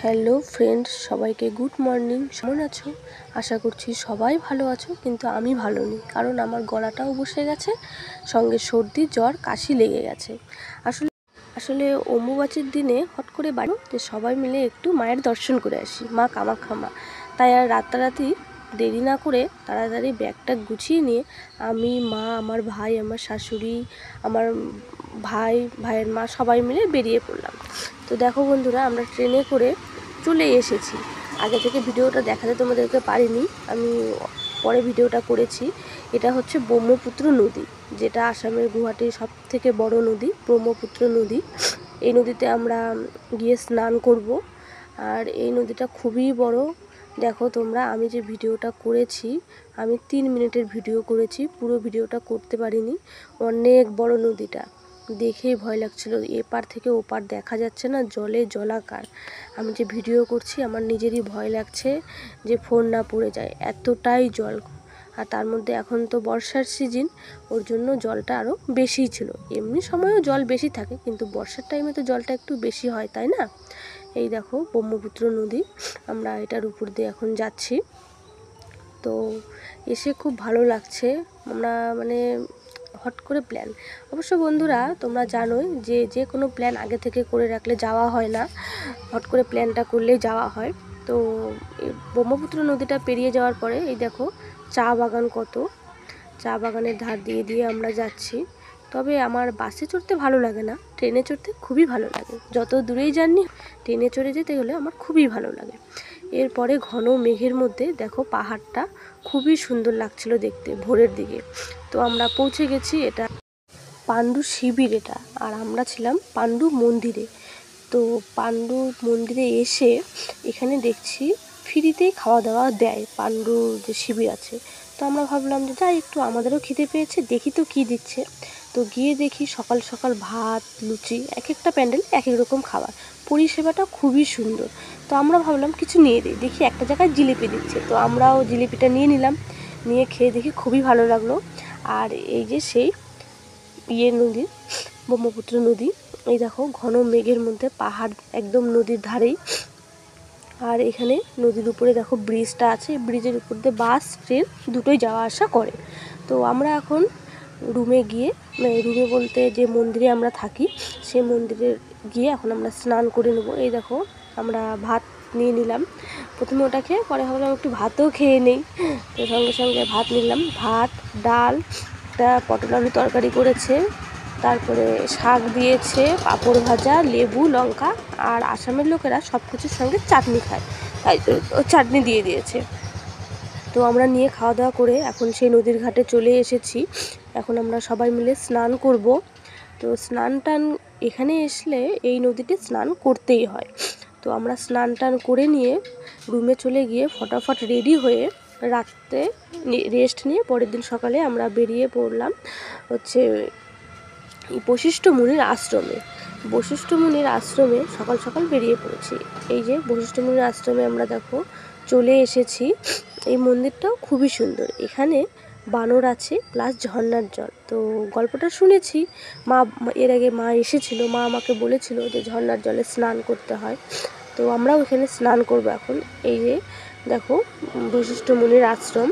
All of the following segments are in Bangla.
হ্যালো ফ্রেন্ডস, সবাইকে গুড মর্নিং। কেমন আছো? আশা করছি সবাই ভালো আছো, কিন্তু আমি ভালো নেই, কারণ আমার গলাটাও বসে গেছে, সঙ্গে সর্দি জ্বর কাশি লেগে গেছে। আসলে অম্বুবাচীর দিনে হট করে বাড়ি যে সবাই মিলে একটু মায়ের দর্শন করে আসি, মা কামাখ্যা মা। তাই আর রাতারাতি দেরি না করে তাড়াতাড়ি ব্যাগটা গুছিয়ে নিয়ে আমি, মা, আমার ভাই, আমার শাশুড়ি, আমার ভাইয়ের মা সবাই মিলে বেরিয়ে পড়লাম। তো দেখো বন্ধুরা, আমরা ট্রেনে করে চলে এসেছি। আগে থেকে ভিডিওটা দেখাতে তোমাদেরকে পারিনি, আমি পরে ভিডিওটা করেছি। এটা হচ্ছে ব্রহ্মপুত্র নদী, যেটা আসামের গুয়াহাটির সব থেকে বড় নদী, ব্রহ্মপুত্র নদী। এই নদীতে আমরা গিয়ে স্নান করব। আর এই নদীটা খুবই বড়। দেখো তোমরা, আমি যে ভিডিওটা করেছি, আমি 3 মিনিটের ভিডিও করেছি, পুরো ভিডিওটা করতে পারিনি। অনেক বড় নদীটা, দেখেই ভয় লাগছিল। এপার থেকে ওপার দেখা যাচ্ছে না, জলে জলাকার। আমি যে ভিডিও করছি আমার নিজেরই ভয় লাগছে যে ফোন না পড়ে যায়, এতটাই জল। আর তার মধ্যে এখন তো বর্ষার সিজন, ওর জন্য জলটা আরও বেশিই ছিল। এমনি সময়ও জল বেশি থাকে, কিন্তু বর্ষার টাইমে তো জলটা একটু বেশি হয়, তাই না? এই দেখো ব্রহ্মপুত্র নদী, আমরা এটার উপর দিয়ে এখন যাচ্ছি। তো এসে খুব ভালো লাগছে। আমরা হট করে প্ল্যান, অবশ্য বন্ধুরা তোমরা জানোই যে যে কোনো প্ল্যান আগে থেকে করে রাখলে যাওয়া হয় না, হট করে প্ল্যানটা করলেই যাওয়া হয়। তো ব্রহ্মপুত্র নদীটা পেরিয়ে যাওয়ার পরে এই দেখো চা বাগান, কত চা বাগানের ধার দিয়ে দিয়ে আমরা যাচ্ছি। তবে আমার বাসে চড়তে ভালো লাগে না, ট্রেনে চড়তে খুবই ভালো লাগে। যত দূরেই যাননি, ট্রেনে চড়ে যেতে গেলে আমার খুবই ভালো লাগে। এরপরে ঘন মেঘের মধ্যে দেখো পাহাড়টা খুবই সুন্দর লাগছিল দেখতে ভোরের দিকে। তো আমরা পৌঁছে গেছি, এটা পাণ্ডু শিবির এটা, আর আমরা ছিলাম পাণ্ডু মন্দিরে। তো পাণ্ডু মন্দিরে এসে এখানে দেখছি ফ্রিতেই খাওয়া দাওয়া দেয়, পাণ্ডু যে শিবির আছে। তো আমরা ভাবলাম যে যাই, একটু আমাদেরও খিদে পেয়েছে, দেখি তো কী দিচ্ছে। তো গিয়ে দেখি সকাল সকাল ভাত লুচি, এক একটা প্যান্ডেল এক এক রকম খাবার, পরিষেবাটা খুবই সুন্দর। তো আমরা ভাবলাম কিছু নিয়ে দিই, দেখি একটা জায়গায় জিলিপি দিচ্ছে, তো আমরাও জিলিপিটা নিয়ে নিলাম। নিয়ে খেয়ে দেখি খুবই ভালো লাগলো। আর এই যে সেই নদী, ব্রহ্মপুত্র নদী, এই দেখো ঘন মেঘের মধ্যে পাহাড় একদম নদীর ধারেই। আর এখানে নদীর উপরে দেখো ব্রিজটা আছে, ব্রিজের উপর দিয়ে বাস ট্রেন দুটোই যাওয়া আসা করে। তো আমরা এখন রুমে গিয়ে, রুমে বলতে যে মন্দিরে আমরা থাকি, সেই মন্দিরে গিয়ে এখন আমরা স্নান করে নেব। এই দেখো আমরা ভাত নিয়ে নিলাম, প্রথমে ওটা খেয়ে পরে ভাবলাম একটু ভাতও খেয়ে নেই। তো সঙ্গে সঙ্গে ভাত নিলাম, ভাত, ডাল, একটা পটল আলু তরকারি করেছে, তারপরে শাক দিয়েছে, পাঁপড় ভাজা, লেবু, লঙ্কা। আর আসামের লোকেরা সব কিছুর সঙ্গে চাটনি খায়, তাই চাটনি দিয়ে দিয়েছে। তো আমরা নিয়ে খাওয়া দাওয়া করে এখন সেই নদীর ঘাটে চলে এসেছি। এখন আমরা সবাই মিলে স্নান করব। তো স্নান টান এখানে আসলে এই নদীতে স্নান করতেই হয়। তো আমরা স্নান টান করে নিয়ে রুমে চলে গিয়ে ফটাফট রেডি হয়ে রাত্রে রেস্ট নিয়ে পরের দিন সকালে আমরা বেরিয়ে পড়লাম হচ্ছে বশিষ্ঠ মুনির আশ্রমে। বশিষ্ঠ মুনির আশ্রমে সকাল সকাল বেরিয়ে পড়েছি। এই যে বশিষ্ঠ মুনির আশ্রমে আমরা দেখো চলে এসেছি। এই মন্দিরটাও খুবই সুন্দর, এখানে বানর আছে প্লাস ঝর্ণার জল। তো গল্পটা শুনেছি, মা এর আগে মা এসেছিল, মা আমাকে বলেছিল যে ঝর্ণার জলে স্নান করতে হয়। তো আমরাও এখানে স্নান করব এখন। এই যে দেখো বশিষ্ঠ মুনির আশ্রম,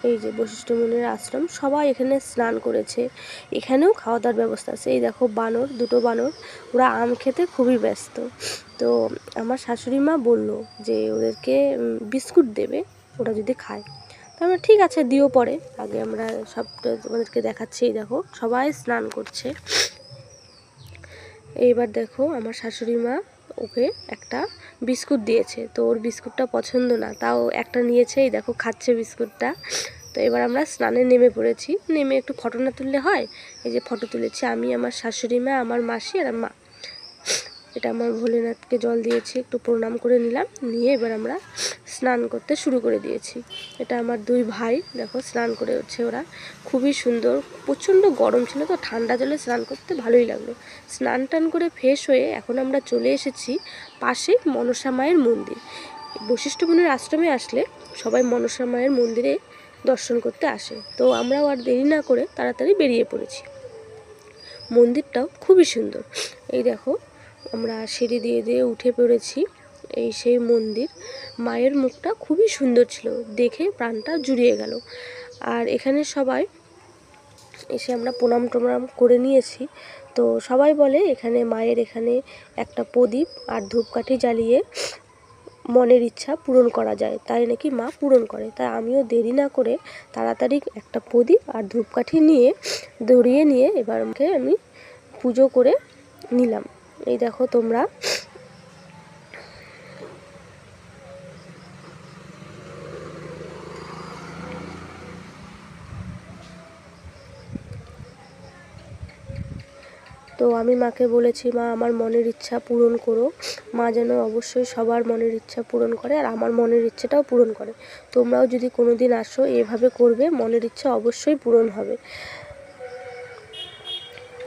এই যে বশিষ্ঠ মুনির আশ্রম, সবাই এখানে স্নান করেছে। এখানেও খাওয়া দাওয়ার ব্যবস্থা আছে। এই দেখো বানর, দুটো বানর, ওরা আম খেতে খুবই ব্যস্ত। তো আমার শাশুড়ি মা বলল যে ওদেরকে বিস্কুট দেবে ওরা যদি খায়। তো আমরা ঠিক আছে দিও পরে, আগে আমরা সবটা তোমাদেরকে দেখাচ্ছি। এই দেখো সবাই স্নান করছে। এইবার দেখো আমার শাশুড়ি মা ওকে একটা বিস্কুট দিয়েছে, তো ওর বিস্কুটটা পছন্দ না, তাও একটা নিয়েছে। এই দেখো খাচ্ছে বিস্কুটটা। তো এবার আমরা স্নানে নেমে পড়েছি, নেমে একটু ফটো না তুললে হয়। এই যে ফটো তুলেছি আমি, আমার শাশুড়ি মা, আমার মাসি আর মা। এটা আমার ভোলেনাথকে জল দিয়েছি, একটু প্রণাম করে নিলাম, নিয়ে এবার আমরা স্নান করতে শুরু করে দিয়েছি। এটা আমার দুই ভাই, দেখো স্নান করে হচ্ছে ওরা, খুবই সুন্দর। প্রচণ্ড গরম ছিল, তো ঠান্ডা জলে স্নান করতে ভালোই লাগলো। স্নান টান করে ফ্রেশ হয়ে এখন আমরা চলে এসেছি পাশেই মনসা মায়ের মন্দির। বশিষ্ঠ মুনির আশ্রমে আসলে সবাই মনসা মায়ের মন্দিরে দর্শন করতে আসে। তো আমরাও আর দেরি না করে তাড়াতাড়ি বেরিয়ে পড়েছি। মন্দিরটাও খুবই সুন্দর। এই দেখো আমরা সিঁড়ি দিয়ে দিয়ে উঠে পড়েছি। এই সেই মন্দির, মায়ের মুখটা খুবই সুন্দর ছিল, দেখে প্রাণটা জুড়িয়ে গেল। আর এখানে সবাই এসে আমরা প্রণাম টনাম করে নিয়েছি। তো সবাই বলে এখানে মায়ের এখানে একটা প্রদীপ আর ধূপকাঠি জ্বালিয়ে মনের ইচ্ছা পূরণ করা যায়, তাই নাকি মা পূরণ করে। তাই আমিও দেরি না করে তাড়াতাড়ি একটা প্রদীপ আর ধূপকাঠি নিয়ে ধরিয়ে নিয়ে এবার আমাকে আমি পুজো করে নিলাম। এই দেখো তোমরা, তো আমি মাকে বলেছি, মা আমার মনের ইচ্ছা পূরণ করো। মা যেন অবশ্যই সবার মনের ইচ্ছা পূরণ করে আর আমার মনের ইচ্ছাটাও পূরণ করে। তোমরাও যদি কোনো দিন আসো এভাবে করবে, মনের ইচ্ছা অবশ্যই পূরণ হবে।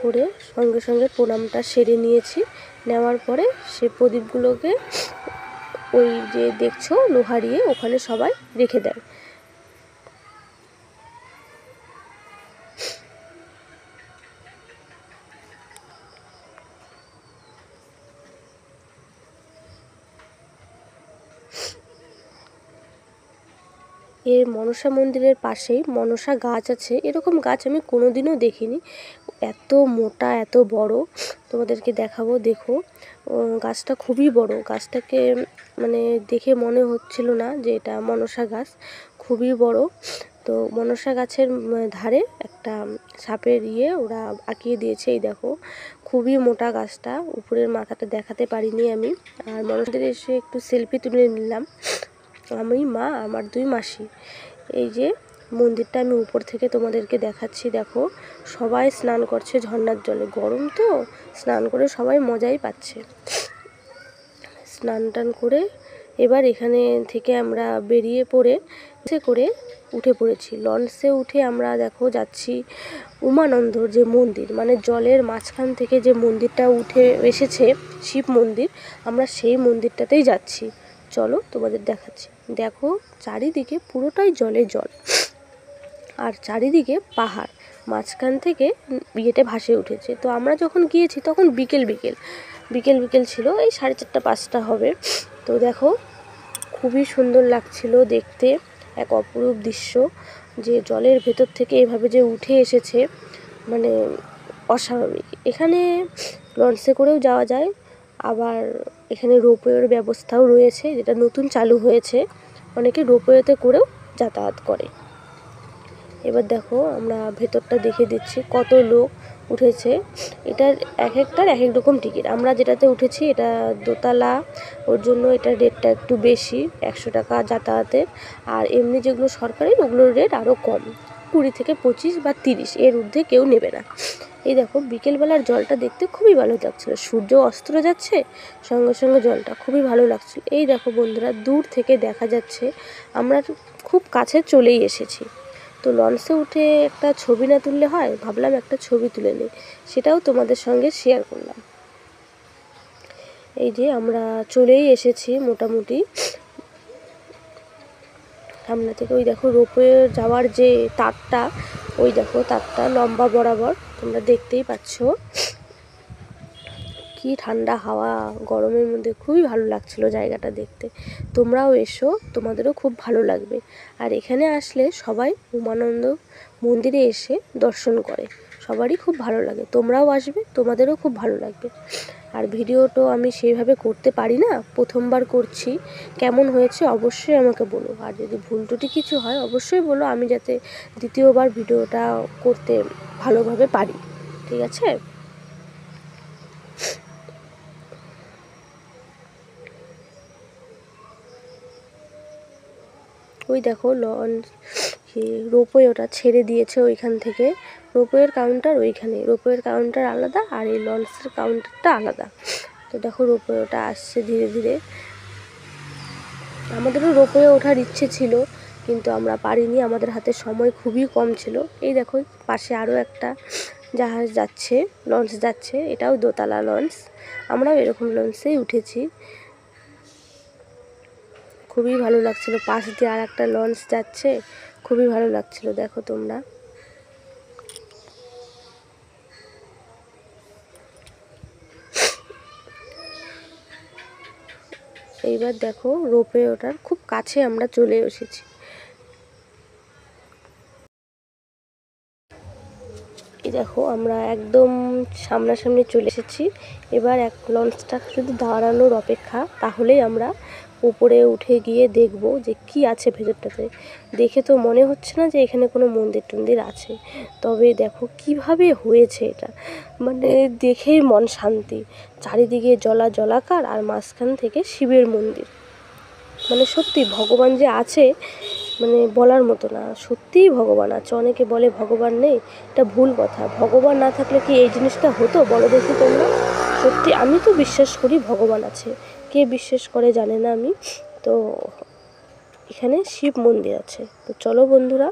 করে সঙ্গে সঙ্গে প্রণামটা সেরে নিয়েছি। নেওয়ার পরে সে প্রদীপগুলোকে ওই যে দেখছো লোহারিয়ে ওখানে সবাই রেখে দেয়। এর মনসা মন্দিরের পাশেই মনসা গাছ আছে। এরকম গাছ আমি কোনোদিনও দেখিনি, এত মোটা এত বড়। তোমাদেরকে দেখাবো, দেখো গাছটা খুবই বড়। গাছটাকে মানে দেখে মনে হচ্ছিল না যে এটা মনসা গাছ, খুবই বড়। তো মনসা গাছের ধারে একটা সাপের ওরা আঁকিয়ে দিয়েছে। এই দেখো খুবই মোটা গাছটা, উপরের মাথাটা দেখাতে পারিনি আমি। আর মনসাদের এসে একটু সেলফি তুলে নিলাম আমি, মা, আমার 2 মাসি। এই যে মন্দিরটা আমি উপর থেকে তোমাদেরকে দেখাচ্ছি। দেখো সবাই স্নান করছে ঝর্ণার জলে, গরম তো স্নান করে সবাই মজাই পাচ্ছে। স্নান টান করে এবার এখানে থেকে আমরা বেরিয়ে পড়ে করে উঠে পড়েছি। লঞ্চে উঠে আমরা দেখো যাচ্ছি উমানন্দর যে মন্দির, মানে জলের মাঝখান থেকে যে মন্দিরটা উঠে এসেছে শিব মন্দির, আমরা সেই মন্দিরটাতেই যাচ্ছি। চলো তোমাদের দেখাচ্ছি। দেখো চারিদিকে পুরোটাই জলে জল আর চারিদিকে পাহাড়, মাঝখান থেকে ভাসে উঠেছে। তো আমরা যখন গিয়েছি তখন বিকেল ছিল, এই 4:30 5টা হবে। তো দেখো খুবই সুন্দর লাগছিল দেখতে, এক অপরূপ দৃশ্য, যে জলের ভেতর থেকে এভাবে যে উঠে এসেছে, মানে অস্বাভাবিক। এখানে লঞ্চে করেও যাওয়া যায়, আবার এখানে রোপওয়ের ব্যবস্থাও রয়েছে, যেটা নতুন চালু হয়েছে। অনেকে রোপওয়েতে করেও যাতায়াত করে। এবার দেখো আমরা ভেতরটা দেখে দিচ্ছি, কত লোক উঠেছে। এটার এক একটার এক এক রকম টিকিট। আমরা যেটাতে উঠেছি এটা দোতলা, ওর জন্য এটার রেটটা একটু বেশি, 100 টাকা যাতায়াতের। আর এমনি যেগুলো সরকারি ওগুলোর রেট আরও কম, 20 থেকে 25 বা 30, এর ঊর্ধ্বে কেউ নেবে না। এই দেখো বিকেলবেলার জলটা দেখতে খুবই ভালো লাগছিল, সূর্য অস্ত যাচ্ছে সঙ্গে সঙ্গে জলটা খুবই ভালো লাগছিল। এই দেখো বন্ধুরা, দূর থেকে দেখা যাচ্ছে আমরা খুব কাছে চলেই এসেছি। তো লঞ্চে উঠে একটা ছবি না তুললে হয়, ভাবলাম একটা ছবি তুলে নিই, সেটাও তোমাদের সঙ্গে শেয়ার করলাম। এই যে আমরা চলেই এসেছি মোটামুটি সামনে থেকে। ওই দেখো রোপওয়ে যাওয়ার যে তারটা, ওই দেখো তারটা লম্বা বরাবর, তোমরা দেখতেই পাচ্ছ। কি ঠান্ডা হাওয়া, গরমের মধ্যে খুবই ভালো লাগছিল জায়গাটা দেখতে। তোমরাও এসো, তোমাদেরও খুব ভালো লাগবে। আর এখানে আসলে সবাই উমানন্দ মন্দিরে এসে দর্শন করে, সবারই খুব ভালো লাগে। তোমরাও আসবে, তোমাদেরও খুব ভালো লাগবে। আর ভিডিওটা আমি সেইভাবে করতে পারি না, প্রথমবার করছি। কেমন হয়েছে অবশ্যই আমাকে বলো, আর যদি ভুল ত্রুটি কিছু হয় অবশ্যই বলো, আমি যাতে দ্বিতীয়বার ভিডিওটা করতে ভালোভাবে পারি। ঠিক আছে? ওই দেখো লঞ্চ রোপওয়ে ওটা ছেড়ে দিয়েছে ওইখান থেকে। রোপওয়ের কাউন্টার ওইখানে, রোপওয়ের কাউন্টার আলাদা আর এই লঞ্চের কাউন্টারটা আলাদা। তো দেখো রোপওয়ে ওটা আসছে ধীরে ধীরে। আমাদেরও রোপওয়ে ওঠার ইচ্ছে ছিল, কিন্তু আমরা পারিনি, আমাদের হাতে সময় খুবই কম ছিল। এই দেখো পাশে আরও একটা জাহাজ যাচ্ছে, লঞ্চ যাচ্ছে, এটাও দোতলা লঞ্চ। আমরাও এরকম লঞ্চেই উঠেছি, খুবই ভালো লাগছিল। পাশ দিয়ে আর একটা লঞ্চ যাচ্ছে, খুবই ভালো লাগছিল। দেখো তোমরা, এইবার দেখো রোপওয়ে ওটার খুব কাছে আমরা চলে এসেছি। এই দেখো আমরা একদম সামনাসামনি চলে এসেছি। এবার এক লঞ্চটা শুধু দাঁড়ানোর অপেক্ষা, তাহলেই আমরা উপরে উঠে গিয়ে দেখব যে কি আছে ভেতরটাতে। দেখে তো মনে হচ্ছে না যে এখানে কোনো মন্দির টন্দির আছে, তবে দেখো কিভাবে হয়েছে এটা, মানে দেখেই মন শান্তি। চারিদিকে জলাকার আর মাঝখান থেকে শিবের মন্দির, মানে সত্যি ভগবান যে আছে মানে বলার মতো না, সত্যিই ভগবান আছে। অনেকে বলে ভগবান নেই, এটা ভুল কথা। ভগবান না থাকলে কি এই জিনিসটা হতো বলো দেখি তোমরা? সত্যি আমি তো বিশ্বাস করি ভগবান আছে, কে বিশ্বাস করে জানে না আমি। তো এখানে শিব মন্দির আছে। তো চলো বন্ধুরা,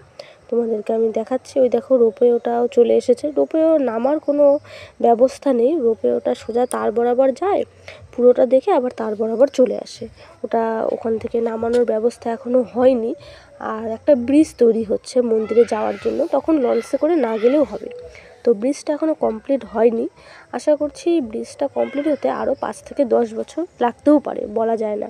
তোমাদেরকে আমি দেখাচ্ছি। ওই দেখো রোপওয়ে ওটাও চলে এসেছে। রোপওয়ে নামার কোনো ব্যবস্থা নেই, রোপওয়ে ওটা সোজা তার বরাবর যায়, পুরোটা দেখে আবার তার বরাবর চলে আসে। ওটা ওখান থেকে নামানোর ব্যবস্থা এখনও হয়নি। আর একটা ব্রিজ তৈরি হচ্ছে মন্দিরে যাওয়ার জন্য, তখন লঞ্চে করে না গেলেও হবে। তো ব্রিজটা এখনও কমপ্লিট হয়নি। আশা করছি ব্রিজটা কমপ্লিট হতে আরও 5 থেকে 10 বছর লাগতেও পারে, বলা যায় না।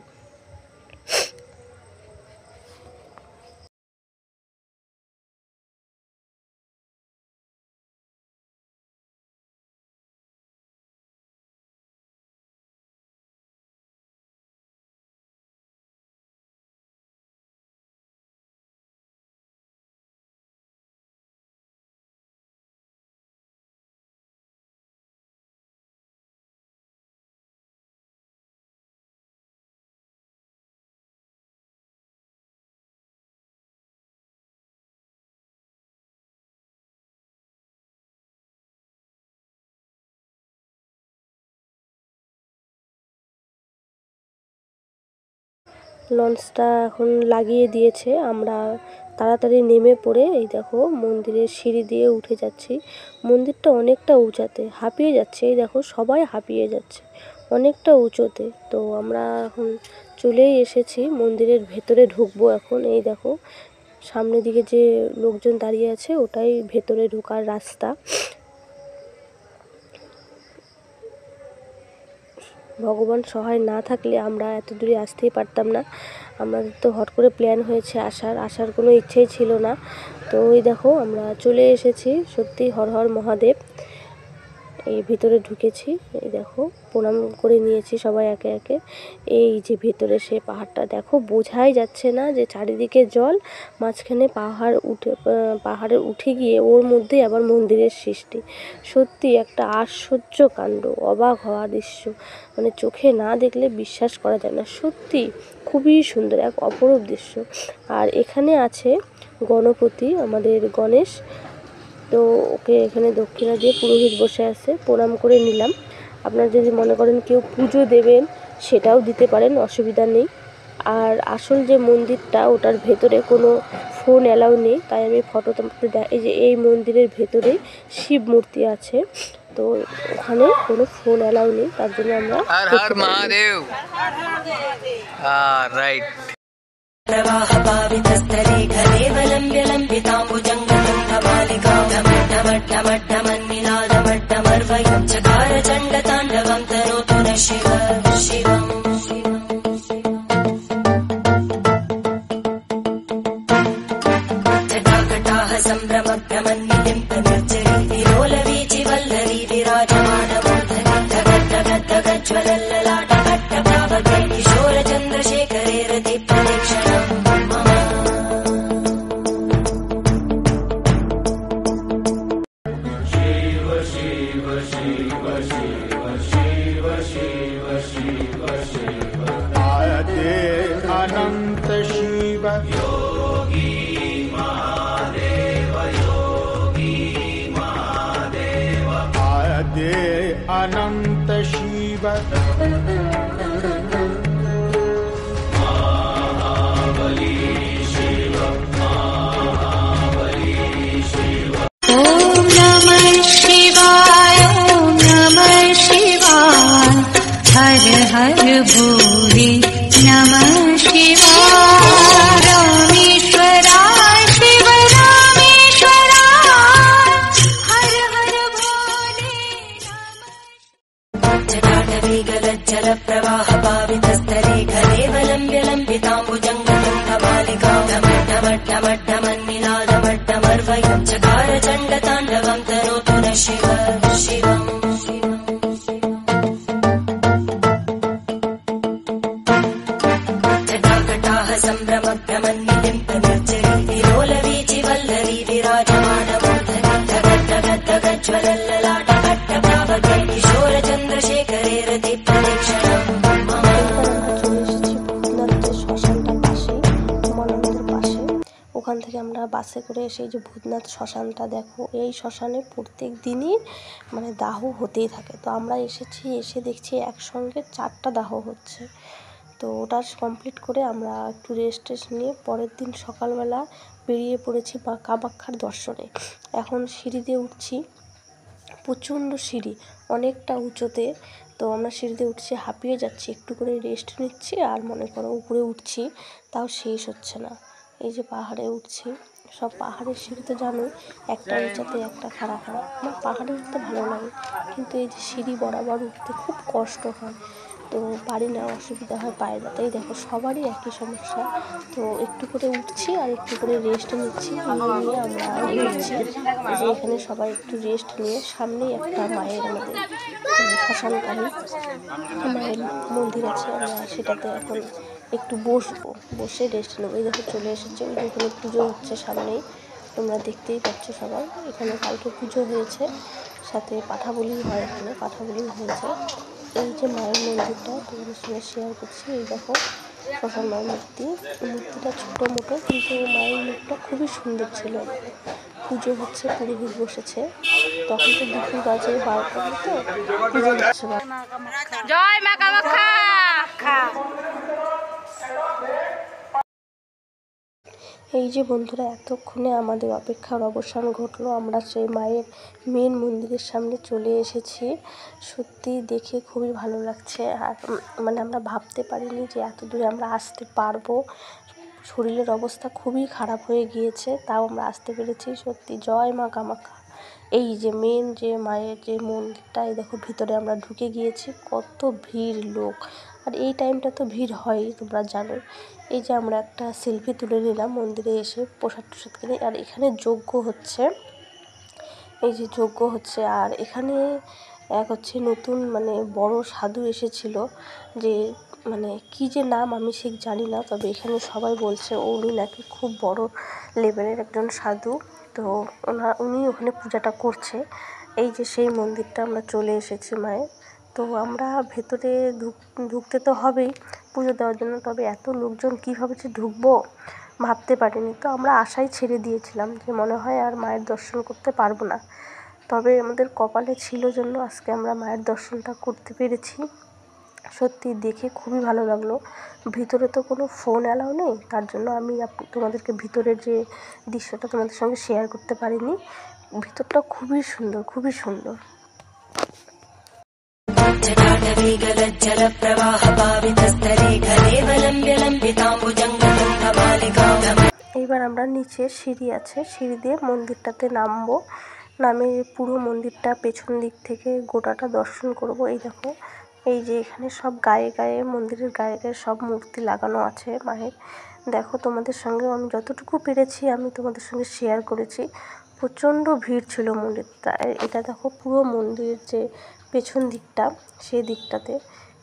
লঞ্চটা এখন লাগিয়ে দিয়েছে, আমরা তাড়াতাড়ি নেমে পড়ে এই দেখো মন্দিরের সিঁড়ি দিয়ে উঠে যাচ্ছি। মন্দিরটা অনেকটা উঁচাতে, হাঁপিয়ে যাচ্ছে। এই দেখো সবাই হাঁপিয়ে যাচ্ছে, অনেকটা উঁচুতে। তো আমরা এখন চলেই এসেছি, মন্দিরের ভেতরে ঢুকবো এখন। এই দেখো সামনের দিকে যে লোকজন দাঁড়িয়ে আছে ওটাই ভেতরে ঢোকার রাস্তা। ভগবান সহায় না থাকলে আমরা এত দূরে আসতেই পারতাম না। আমাদের তো হট করে প্ল্যান হয়েছে আসার কোনো ইচ্ছেই ছিল না। তো ওই দেখো আমরা চলে এসেছি, সত্যি হর হর মহাদেব। এই ভিতরে ঢুকেছি, এই দেখো প্রণাম করে নিয়েছি সবাই একে একে। এই যে ভেতরে সে পাহাড়টা দেখো, বোঝাই যাচ্ছে না যে চারিদিকে জল, মাঝখানে পাহাড়ে উঠে গিয়ে ওর মধ্যে আবার মন্দিরের সৃষ্টি। সত্যি একটা আশ্চর্য কাণ্ড, অবাক হওয়া দৃশ্য, মানে চোখে না দেখলে বিশ্বাস করা যায় না। সত্যি খুবই সুন্দর, এক অপরূপ দৃশ্য। আর এখানে আছে গণপতি, আমাদের গণেশ। তো ওকে এখানে দক্ষিণা দিয়ে পুরোহিত বসে আছে, প্রণাম করে নিলাম। আপনারা যদি মনে করেন কেউ পুজো দেবেন সেটাও দিতে পারেন, অসুবিধা নেই। আর আসল যে মন্দিরটা ওটার ভেতরে কোনো ফোন অ্যালাউ নেই, তাই আমি ফটো তোমাকে এই যে এই মন্দিরের ভেতরে শিব মূর্তি আছে, তো ওখানে কোনো ফোন অ্যালাউ নেই, তার জন্য আমরা রাইট। प्रवाह पावितस्तरे खलेवलम्ब्य लम्बिताम्बुजङ्गतुङ्गमालिकां ढमड्ढमड्ढमन्निनादमड्ढमर्वयं चकार चण्डताण्डवं तनोतु न शिवम्। जटाकटाः सम्भ्रमभ्रमन्निलिम्पनिर्जरी विलोलवीचि वल्लरी विराजमानमूर्धनि जगज्जगज्जगज्ज्वलल्ललाटकट्टप्रावके किशोरचन्द्रशेखरे रति अनंत शिव योगी महादेव आदे अनंत शिव महाबली शिव ओम नमः शिवाय हर हर भोले नमः शिवाय रामेश्वराय शिव रामेश्वराय हर हर भोले नमः। जटाटवी गलज्जल प्रवाह पावितस्तरे खले আমরা বাসে করে এসে এই যে ভূতনাথ শ্মশানটা দেখো, এই শ্মশানে প্রত্যেক দিনই মানে দাহ হতেই থাকে। তো আমরা এসেছি, এসে দেখছি একসঙ্গে 4টা দাহ হচ্ছে। তো ওটা কমপ্লিট করে আমরা একটু রেস্ট নিয়ে পরের দিন সকালবেলা বেরিয়ে পড়েছি মা কামাখ্যার দর্শনে। এখন সিঁড়ি দিয়ে উঠছি, প্রচণ্ড সিঁড়ি, অনেকটা উঁচুতে। তো আমরা সিঁড়িতে উঠছি, হাঁপিয়ে যাচ্ছি, একটু করে রেস্ট নিচ্ছি আর মনে করো উপরে উঠছি, তাও শেষ হচ্ছে না। এই যে পাহাড়ে উঠছি, সব পাহাড়ের সিঁড়ি তো জানোই, একটা উঁচাতে একটা খাড়া। আমার পাহাড়ে উঠতে ভালো লাগে, কিন্তু এই যে সিঁড়ি বরাবর উঠতে খুব কষ্ট হয়, তো পারি না, অসুবিধা হয় পায়ে ব্যথা। এই দেখো সবারই একই সমস্যা। তো একটু করে উঠছি আর একটু করে রেস্ট নিচ্ছি, নিয়ে আমরা এগোচ্ছি। যে এখানে সবাই একটু রেস্ট নিয়ে সামনেই একটা মায়ের আমাদের শ্মশানকালী মায়ের মন্দির আছে, আমরা সেটাতে এখন একটু বসবো, বসে রেস্ট নেবো। এই দেখো চলে এসেছে, ওই যে এখানে পুজো হচ্ছে সামনেই, তোমরা দেখতেই পাচ্ছ সবাই। এখানে কালকে পুজো হয়েছে, সাথে পাঠা বলি হয়, এখানে পাঠা বলি হয়েছে। এই যে মায়ের মন্দিরটা তোমাদের সঙ্গে শেয়ার করছি। এই দেখো শ্মশান মায়ের মূর্তিটা ছোটো মোটো, কিন্তু মায়ের মুখটা খুবই সুন্দর ছিল। পুজো হচ্ছে, পুরোহিত বসেছে, তখন তো দুপুর বাজে 12টার মতো পুজো হচ্ছে। জয় মা কামাখ্যা। এই যে বন্ধুরা, এতক্ষণে আমাদের অপেক্ষার অবসান ঘটলো, আমরা সেই মায়ের মেন মন্দিরের সামনে চলে এসেছি। সত্যি দেখে খুবই ভালো লাগছে। আর মানে আমরা ভাবতে পারিনি যে এত দূরে আমরা আসতে পারবো। শরীরের অবস্থা খুবই খারাপ হয়ে গিয়েছে, তাও আমরা আসতে পেরেছি। সত্যি জয় মা কামাখ্যা। এই যে মেন যে মায়ের যে মন্দিরটা, এই দেখো ভিতরে আমরা ঢুকে গিয়েছি, কত ভিড় লোক। আর এই টাইমটা তো ভিড় হয়ই, তোমরা জানো। এই যে আমরা একটা সেলফি তুলে নিলাম মন্দিরে এসে, প্রসাদ টসাদ কিনে। আর এখানে যজ্ঞ হচ্ছে, এই যে যজ্ঞ হচ্ছে। আর এখানে এক হচ্ছে নতুন মানে বড় সাধু এসেছিল, যে মানে কী যে নাম আমি ঠিক জানি না, তবে এখানে সবাই বলছে উনি নাকি খুব বড় লেভেলের একজন সাধু। তো উনি ওখানে পূজাটা করছে। এই যে সেই মন্দিরটা আমরা চলে এসেছি মায়ের। তো আমরা ভেতরে ঢুকতে তো হবেই পুজো দেওয়ার জন্য, তবে এত লোকজন কীভাবে যে ঢুকবো ভাবতে পারিনি। তো আমরা আশাই ছেড়ে দিয়েছিলাম যে মনে হয় আর মায়ের দর্শন করতে পারবো না। তবে আমাদের কপালে ছিল জন্য আজকে আমরা মায়ের দর্শনটা করতে পেরেছি। সত্যি দেখে খুবই ভালো লাগলো। ভিতরে তো কোনো ফোন অ্যালাউ নেই, তার জন্য আমি তোমাদেরকে ভিতরের যে দৃশ্যটা তোমাদের সঙ্গে শেয়ার করতে পারিনি। ভিতরটা খুবই সুন্দর, খুবই সুন্দর। এইবার আমরা নিচে সিঁড়ি আছে, সিঁড়ি দিয়ে মন্দিরটাতে নামবো। নামে পুরো মন্দিরটা পেছন দিক থেকে গোটাটা দর্শন করব। এই দেখো, এই যে এখানে সব গায়ে গায়ে, মন্দিরের গায়ে গায়ে সব মূর্তি লাগানো আছে মায়ের। দেখো তোমাদের সঙ্গে আমি যতটুকু পেরেছি আমি তোমাদের সঙ্গে শেয়ার করেছি। প্রচণ্ড ভিড় ছিল মন্দিরটা। এটা দেখো পুরো মন্দিরের যে পেছন দিকটা, সেই দিকটাতে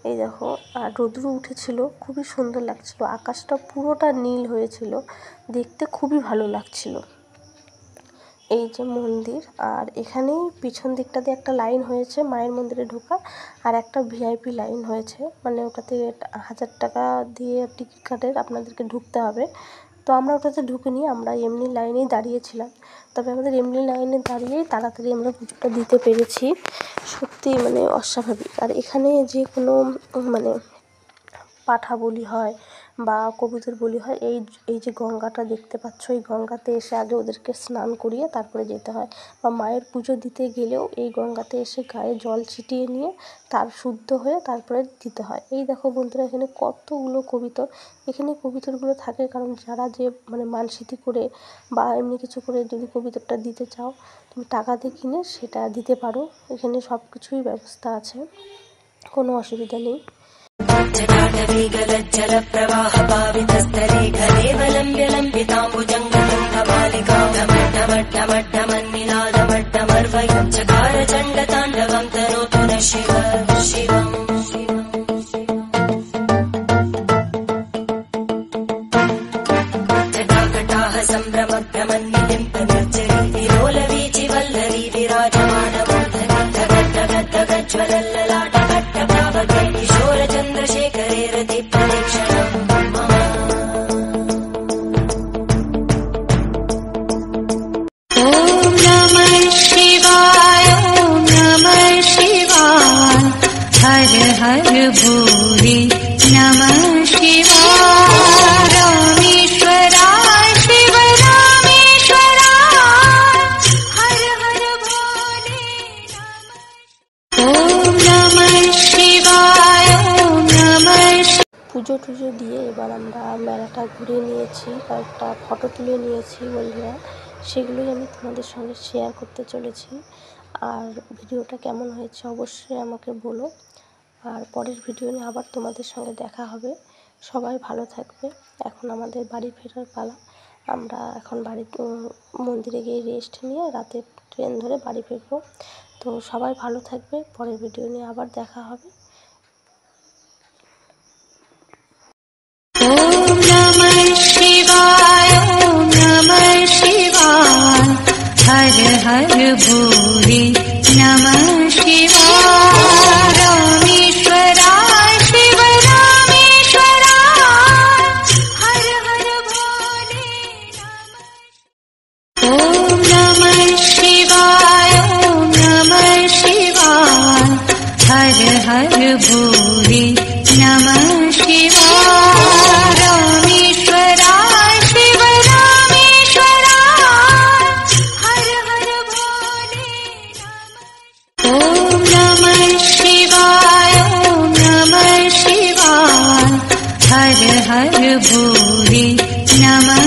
এই দেখো। আর রোদ্র উঠেছিল, খুবই সুন্দর লাগছিল, আকাশটা পুরোটা নীল হয়েছিল, দেখতে খুবই ভালো লাগছিল। এই যে মন্দির, আর এখানেই পিছন দিকটাতে একটা লাইন হয়েছে মায়ের মন্দিরে ঢোকা, আর একটা ভিআইপি লাইন হয়েছে, মানে ওটাতে 1000 টাকা দিয়ে টিকিট কাটে আপনাদেরকে ঢুকতে হবে। তো আমরা ওটাতে ঢুকিনি, আমরা এমনি লাইনেই দাঁড়িয়েছিলাম। তবে আমাদের এমনি লাইনে দাঁড়িয়েই তাড়াতাড়ি আমরা পুজোটা দিতে পেরেছি। সত্যি মানে অস্বাভাবিক। আর এখানে যে কোনো মানে পাঠা বলি হয় বা কবুতর বলি হয়, এই যে গঙ্গাটা দেখতে পাচ্ছ, এই গঙ্গাতে এসে আগে ওদেরকে স্নান করিয়ে তারপরে যেতে হয়। বা মায়ের পুজো দিতে গেলেও এই গঙ্গাতে এসে গায়ে জল ছিটিয়ে নিয়ে তার শুদ্ধ হয়ে তারপরে দিতে হয়। এই দেখো বন্ধুরা, এখানে কতগুলো কবুতর। এখানে কবুতরগুলো থাকে কারণ যারা যে মানে মানসিতি করে বা এমনি কিছু করে যদি কবুতরটা দিতে চাও, তুমি টাকা দিয়ে কিনে সেটা দিতে পারো। এখানে সব কিছুই ব্যবস্থা আছে, কোনো অসুবিধা নেই। किशोर चन्द्रशेखरे रति प्रदीक्षणम् मम भोले नमः शिवाय रामेश्वराय शिव रामेश्वराय हर हर भोले नमः ॐ नमः शिवाय ॐ नमः পুজো টুজো দিয়ে এবার আমরা মেলাটা ঘুরে নিয়েছি, কয়েকটা ফটো তুলে নিয়েছি বন্ধুরা, সেগুলোই আমি তোমাদের সঙ্গে শেয়ার করতে চলেছি। আর ভিডিওটা কেমন হয়েছে অবশ্যই আমাকে বলো। আর পরের ভিডিও নিয়ে আবার তোমাদের সঙ্গে দেখা হবে। সবাই ভালো থাকবে। এখন আমাদের বাড়ি ফেরার পালা। আমরা এখন মন্দিরে গিয়ে রেস্ট নিয়ে রাতে ট্রেন ধরে বাড়ি ফিরবো। তো সবাই ভালো থাকবে। পরের ভিডিও নিয়ে আবার দেখা হবে। ॐ नमः शिवाय ॐ नमः शिवाय हर हर भोले नमः शिवाय रामेश्वराय शिव रामेश्वराय हर हर भोले नमः ॐ नमः शिवाय ॐ नमः शिवाय हर हर भोले नमः शिवाय रामेश्वराय शिव रामेश्वराय हर हर भोले नमः ॐ नमः शिवाय ॐ नमः शिवाय हर हर भोले नमः